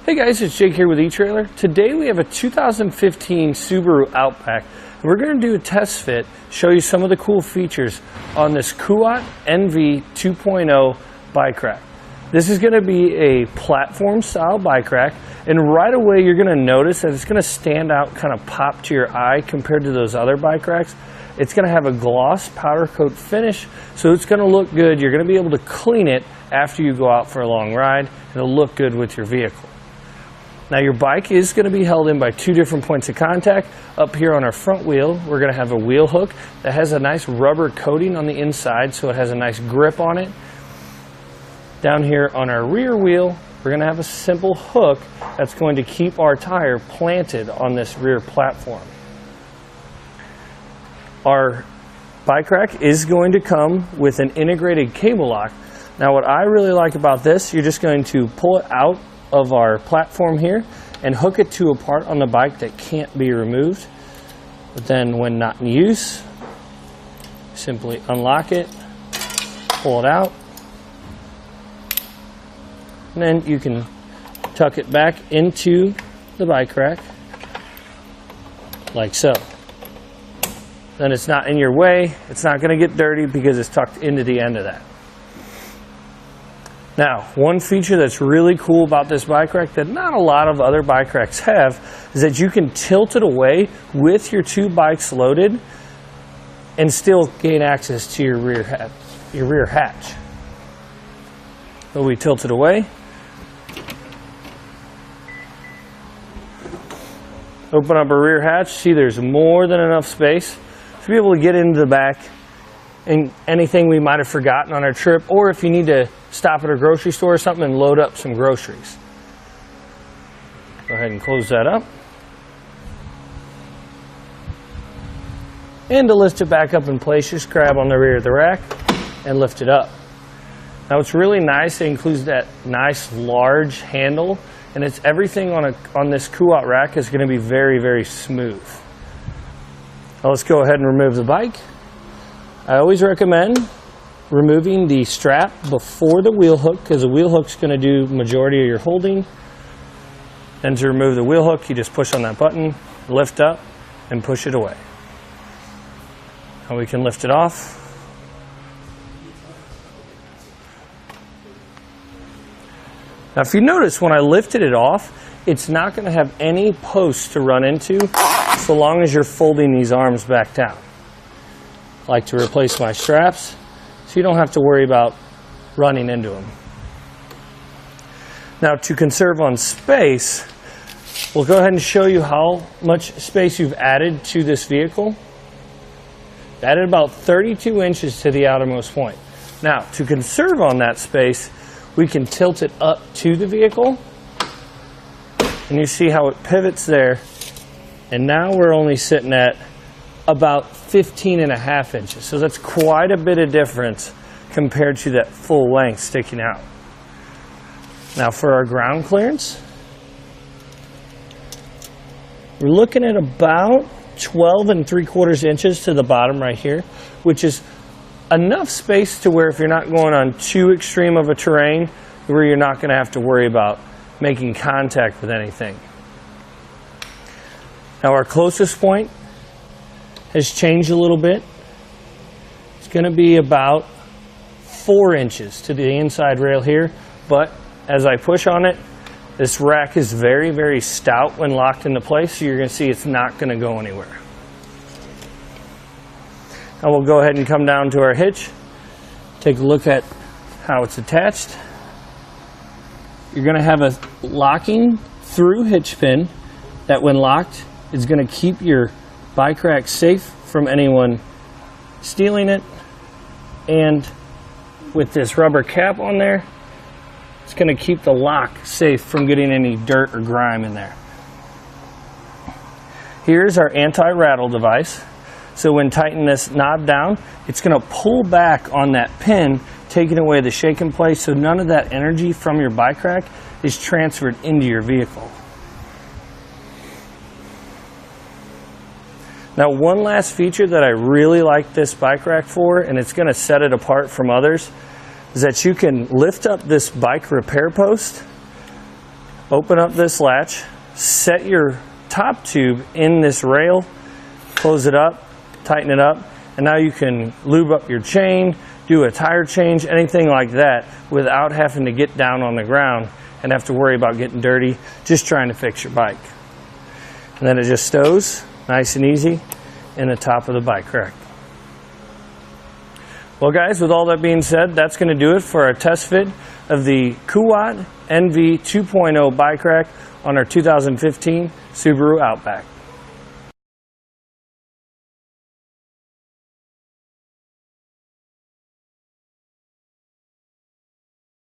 Hey guys, it's Jake here with eTrailer. Today we have a 2015 Subaru Outback. We're going to do a test fit, show you some of the cool features on this Kuat NV 2.0 bike rack. This is going to be a platform style bike rack, and right away you're going to notice that it's going to stand out, kind of pop to your eye compared to those other bike racks. It's going to have a gloss powder coat finish, so it's going to look good. You're going to be able to clean it after you go out for a long ride. It'll look good with your vehicle. Now your bike is going to be held in by two different points of contact. Up here on our front wheel, we're going to have a wheel hook that has a nice rubber coating on the inside, so it has a nice grip on it. Down here on our rear wheel, we're going to have a simple hook that's going to keep our tire planted on this rear platform. Our bike rack is going to come with an integrated cable lock. Now what I really like about this, you're just going to pull it out of our platform here and hook it to a part on the bike that can't be removed. But then when not in use, simply unlock it, pull it out, and then you can tuck it back into the bike rack like so. Then it's not in your way, it's not going to get dirty because it's tucked into the end of that. Now, one feature that's really cool about this bike rack that not a lot of other bike racks have is that you can tilt it away with your two bikes loaded and still gain access to your rear hatch. So we tilt it away, open up our rear hatch, see there's more than enough space to be able to get into the back and anything we might have forgotten on our trip, or if you need to stop at a grocery store or something and load up some groceries. Go ahead and close that up. And to lift it back up in place, just grab on the rear of the rack and lift it up. Now what's really nice, it includes that nice large handle, and it's everything on this Kuat rack is going to be very, very smooth. Now let's go ahead and remove the bike. I always recommend removing the strap before the wheel hook, because the wheel hook's going to do the majority of your holding. Then to remove the wheel hook, you just push on that button, lift up, and push it away. Now we can lift it off. Now if you notice, when I lifted it off, it's not going to have any posts to run into so long as you're folding these arms back down. I like to replace my straps so you don't have to worry about running into them. Now to conserve on space, we'll go ahead and show you how much space you've added to this vehicle. Added about 32 inches to the outermost point. Now to conserve on that space, we can tilt it up to the vehicle, and you see how it pivots there, and now we're only sitting at about 15.5 inches. So that's quite a bit of difference compared to that full length sticking out. Now for our ground clearance, we're looking at about 12 3/4 inches to the bottom right here, which is enough space to where if you're not going on too extreme of a terrain, where you're not going to have to worry about making contact with anything. Now our closest point has changed a little bit. It's going to be about 4 inches to the inside rail here, but as I push on it, this rack is very, very stout when locked into place, so you're going to see it's not going to go anywhere. Now we'll go ahead and come down to our hitch, take a look at how it's attached. You're going to have a locking through hitch pin that when locked is going to keep your bike rack safe from anyone stealing it, and with this rubber cap on there, it's going to keep the lock safe from getting any dirt or grime in there. Here's our anti-rattle device. So when tightening this knob down, it's going to pull back on that pin, taking away the shake in place, so none of that energy from your bike rack is transferred into your vehicle. Now one last feature that I really like this bike rack for, and it's going to set it apart from others, is that you can lift up this bike repair post open up this latch, set your top tube in this rail, close it up, tighten it up, and now you can lube up your chain, do a tire change, anything like that without having to get down on the ground and have to worry about getting dirty just trying to fix your bike. And then it just stows nice and easy in the top of the bike rack. Well guys, with all that being said, that's going to do it for our test fit of the Kuat NV 2.0 bike rack on our 2015 Subaru Outback.